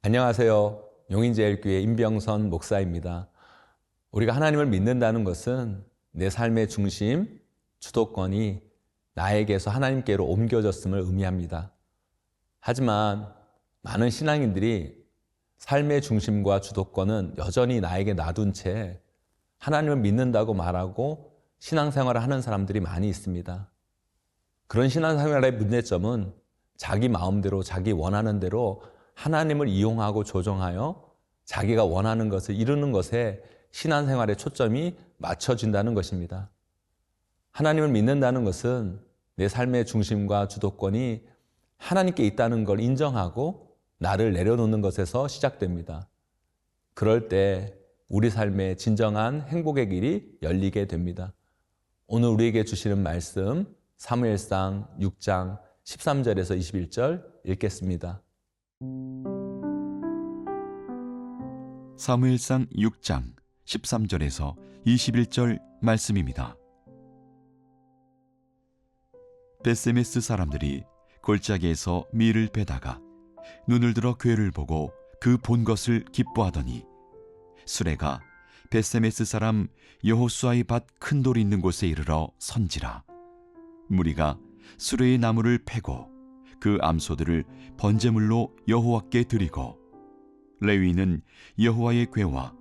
안녕하세요. 용인제일교회 임병선 목사입니다. 우리가 하나님을 믿는다는 것은 내 삶의 중심, 주도권이 나에게서 하나님께로 옮겨졌음을 의미합니다. 하지만 많은 신앙인들이 삶의 중심과 주도권은 여전히 나에게 놔둔 채 하나님을 믿는다고 말하고 신앙생활을 하는 사람들이 많이 있습니다. 그런 신앙생활의 문제점은 자기 마음대로 자기 원하는 대로 하나님을 이용하고 조정하여 자기가 원하는 것을 이루는 것에 신앙생활의 초점이 맞춰진다는 것입니다. 하나님을 믿는다는 것은 내 삶의 중심과 주도권이 하나님께 있다는 걸 인정하고 나를 내려놓는 것에서 시작됩니다. 그럴 때 우리 삶의 진정한 행복의 길이 열리게 됩니다. 오늘 우리에게 주시는 말씀 사무엘상 6장 13절에서 21절 읽겠습니다. 사무엘상 6장 13절에서 21절 말씀입니다. 벳세메스 사람들이 골짜기에서 밀을 베다가 눈을 들어 궤를 보고 그 본 것을 기뻐하더니 수레가 벳세메스 사람 여호수아의 밭 큰 돌이 있는 곳에 이르러 선지라. 무리가 수레의 나무를 패고 그 암소들을 번제물로 여호와께 드리고 레위인은 여호와의 궤와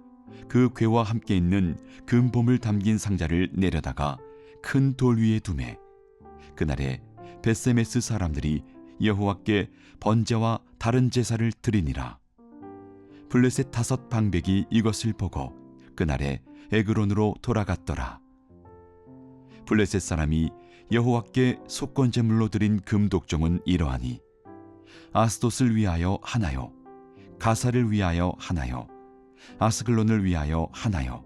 그 궤와 함께 있는 금봄을 담긴 상자를 내려다가 큰 돌 위에 두매 그날에 벳세메스 사람들이 여호와께 번제와 다른 제사를 드리니라. 블레셋 5 방백이 이것을 보고 그날에 에그론으로 돌아갔더라. 블레셋 사람이 여호와께 속건제물로 드린 금독종은 이러하니 아스돗을 위하여 하나요, 가사를 위하여 하나요, 아스글론을 위하여 하나요,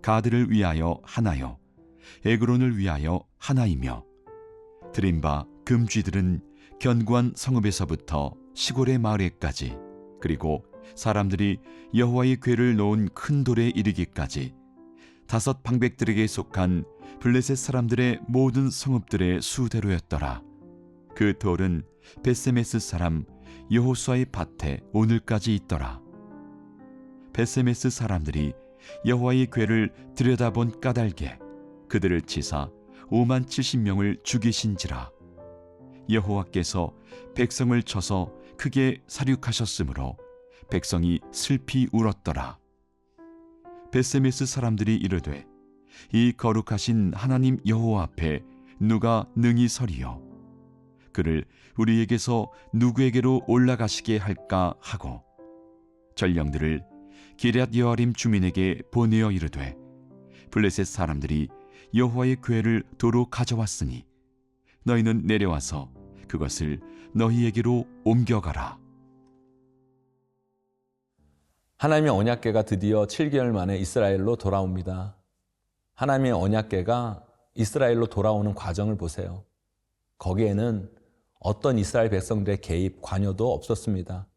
가드를 위하여 하나요, 에그론을 위하여 하나이며 드린 바 금쥐들은 견고한 성읍에서부터 시골의 마을에까지 그리고 사람들이 여호와의 궤를 놓은 큰 돌에 이르기까지 5 방백들에게 속한 블레셋 사람들의 모든 성읍들의 수대로였더라. 그 돌은 벳세메스 사람 여호수아의 밭에 오늘까지 있더라. 벳세메스 사람들이 여호와의 궤를 들여다본 까닭에 그들을 치사 570명을 죽이신지라. 여호와께서 백성을 쳐서 크게 살육하셨으므로 백성이 슬피 울었더라. 벳세메스 사람들이 이르되 이 거룩하신 하나님 여호와 앞에 누가 능히 서리요 그를 우리에게서 누구에게로 올라가시게 할까 하고 전령들을 기럇 여아림 주민에게 보내어 이르되 블레셋 사람들이 여호와의 궤를 도로 가져왔으니 너희는 내려와서 그것을 너희에게로 옮겨가라. 하나님의 언약궤가 드디어 7개월 만에 이스라엘로 돌아옵니다. 하나님의 언약궤가 이스라엘로 돌아오는 과정을 보세요. 거기에는 어떤 이스라엘 백성들의 개입, 관여도 없었습니다.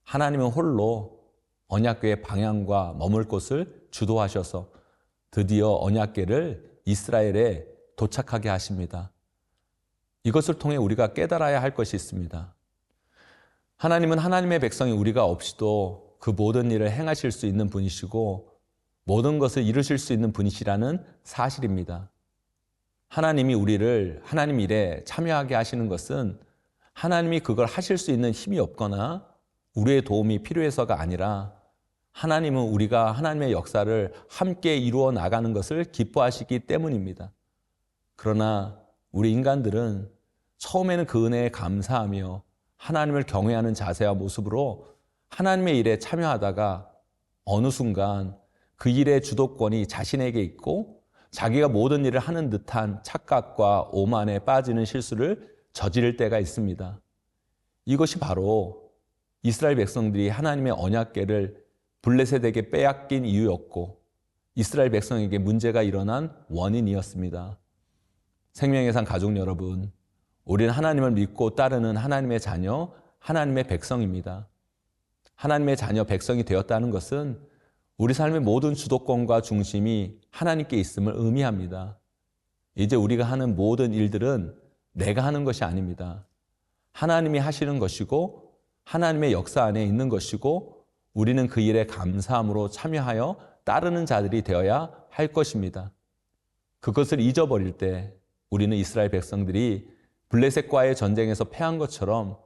하나님은 홀로 언약궤의 방향과 머물 곳을 주도하셔서 드디어 언약궤를 이스라엘에 도착하게 하십니다. 이것을 통해 우리가 깨달아야 할 것이 있습니다. 하나님은 하나님의 백성이 우리가 없이도 그 모든 일을 행하실 수 있는 분이시고 모든 것을 이루실 수 있는 분이시라는 사실입니다. 하나님이 우리를 하나님 일에 참여하게 하시는 것은 하나님이 그걸 하실 수 있는 힘이 없거나 우리의 도움이 필요해서가 아니라 하나님은 우리가 하나님의 역사를 함께 이루어 나가는 것을 기뻐하시기 때문입니다. 그러나 우리 인간들은 처음에는 그 은혜에 감사하며 하나님을 경외하는 자세와 모습으로 하나님의 일에 참여하다가 어느 순간 그 일의 주도권이 자신에게 있고 자기가 모든 일을 하는 듯한 착각과 오만에 빠지는 실수를 저지를 때가 있습니다. 이것이 바로 이스라엘 백성들이 하나님의 언약궤를 블레셋에게 빼앗긴 이유였고 이스라엘 백성에게 문제가 일어난 원인이었습니다. 생명의 산 가족 여러분, 우리는 하나님을 믿고 따르는 하나님의 자녀, 하나님의 백성입니다. 하나님의 자녀 백성이 되었다는 것은 우리 삶의 모든 주도권과 중심이 하나님께 있음을 의미합니다. 이제 우리가 하는 모든 일들은 내가 하는 것이 아닙니다. 하나님이 하시는 것이고 하나님의 역사 안에 있는 것이고 우리는 그 일에 감사함으로 참여하여 따르는 자들이 되어야 할 것입니다. 그것을 잊어버릴 때 우리는 이스라엘 백성들이 블레셋과의 전쟁에서 패한 것처럼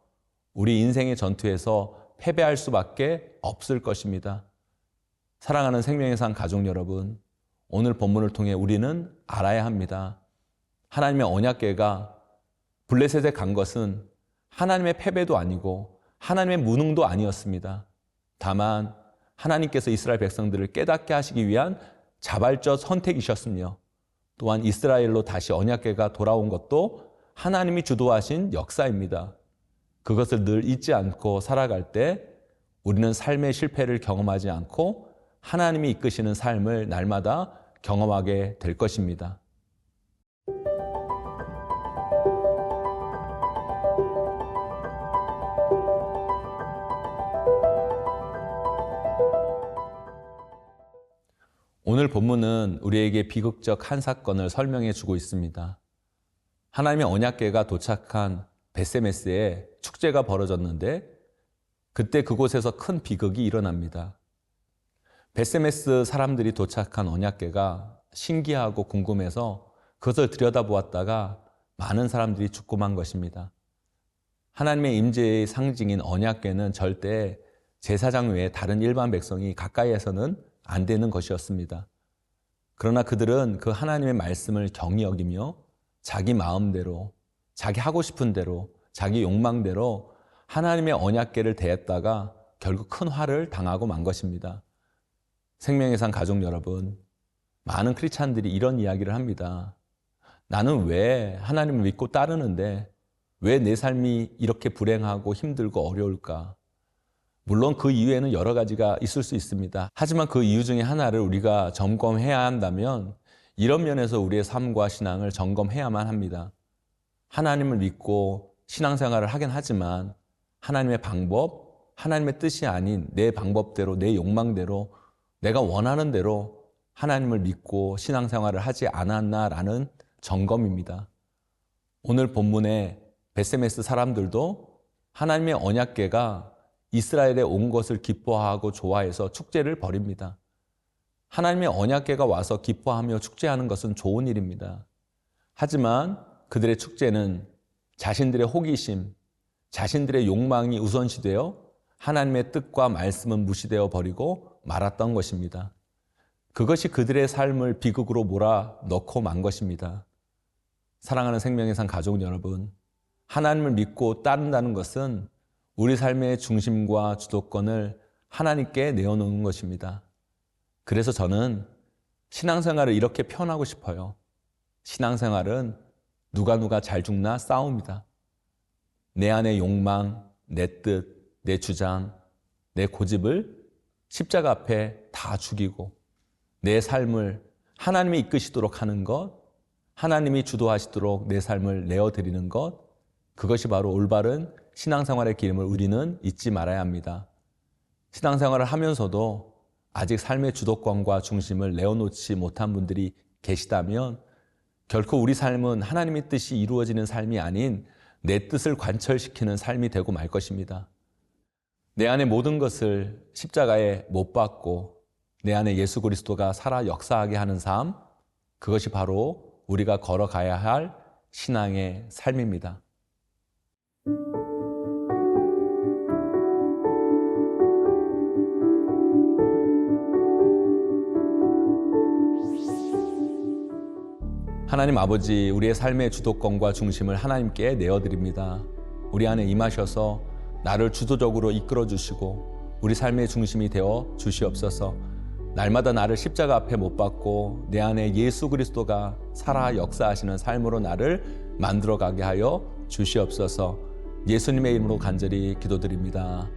우리 인생의 전투에서 패배할 수밖에 없을 것입니다. 사랑하는 생명의 산 가족 여러분, 오늘 본문을 통해 우리는 알아야 합니다. 하나님의 언약궤가 블레셋에 간 것은 하나님의 패배도 아니고 하나님의 무능도 아니었습니다. 다만 하나님께서 이스라엘 백성들을 깨닫게 하시기 위한 자발적 선택이셨으며 또한 이스라엘로 다시 언약궤가 돌아온 것도 하나님이 주도하신 역사입니다. 그것을 늘 잊지 않고 살아갈 때 우리는 삶의 실패를 경험하지 않고 하나님이 이끄시는 삶을 날마다 경험하게 될 것입니다. 오늘 본문은 우리에게 비극적 한 사건을 설명해 주고 있습니다. 하나님의 언약궤가 도착한 벳세메스에 축제가 벌어졌는데 그때 그곳에서 큰 비극이 일어납니다. 벳세메스 사람들이 도착한 언약궤가 신기하고 궁금해서 그것을 들여다보았다가 많은 사람들이 죽고 만 것입니다. 하나님의 임재의 상징인 언약궤는 절대 제사장 외에 다른 일반 백성이 가까이에서는 안 되는 것이었습니다. 그러나 그들은 그 하나님의 말씀을 경히 여기며 자기 마음대로, 자기 하고 싶은 대로, 자기 욕망대로 하나님의 언약궤를 대했다가 결국 큰 화를 당하고 만 것입니다. 생명의 산 가족 여러분, 많은 크리스찬들이 이런 이야기를 합니다. 나는 왜 하나님을 믿고 따르는데 왜 내 삶이 이렇게 불행하고 힘들고 어려울까? 물론 그 이유에는 여러 가지가 있을 수 있습니다. 하지만 그 이유 중에 하나를 우리가 점검해야 한다면 이런 면에서 우리의 삶과 신앙을 점검해야만 합니다. 하나님을 믿고 신앙생활을 하긴 하지만 하나님의 방법, 하나님의 뜻이 아닌 내 방법대로, 내 욕망대로, 내가 원하는 대로 하나님을 믿고 신앙생활을 하지 않았나라는 점검입니다. 오늘 본문의 벳세메스 사람들도 하나님의 언약궤가 이스라엘에 온 것을 기뻐하고 좋아해서 축제를 벌입니다. 하나님의 언약궤가 와서 기뻐하며 축제하는 것은 좋은 일입니다. 하지만 그들의 축제는 자신들의 호기심, 자신들의 욕망이 우선시되어 하나님의 뜻과 말씀은 무시되어 버리고 말았던 것입니다. 그것이 그들의 삶을 비극으로 몰아넣고 만 것입니다. 사랑하는 생명의 산 가족 여러분, 하나님을 믿고 따른다는 것은 우리 삶의 중심과 주도권을 하나님께 내어놓는 것입니다. 그래서 저는 신앙생활을 이렇게 표현하고 싶어요. 신앙생활은 누가 잘 죽나 싸움이다. 내 안의 욕망, 내 뜻, 내 주장, 내 고집을 십자가 앞에 다 죽이고 내 삶을 하나님이 이끄시도록 하는 것, 하나님이 주도하시도록 내 삶을 내어드리는 것, 그것이 바로 올바른 신앙생활의 길임을 우리는 잊지 말아야 합니다. 신앙생활을 하면서도 아직 삶의 주도권과 중심을 내어놓지 못한 분들이 계시다면 결코 우리 삶은 하나님의 뜻이 이루어지는 삶이 아닌 내 뜻을 관철시키는 삶이 되고 말 것입니다. 내 안의 모든 것을 십자가에 못 박고 내 안에 예수 그리스도가 살아 역사하게 하는 삶, 그것이 바로 우리가 걸어가야 할 신앙의 삶입니다. 하나님 아버지, 우리의 삶의 주도권과 중심을 하나님께 내어드립니다. 우리 안에 임하셔서 나를 주도적으로 이끌어 주시고 우리 삶의 중심이 되어 주시옵소서. 날마다 나를 십자가 앞에 못 박고 내 안에 예수 그리스도가 살아 역사하시는 삶으로 나를 만들어가게 하여 주시옵소서. 예수님의 이름으로 간절히 기도드립니다.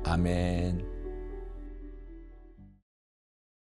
아멘.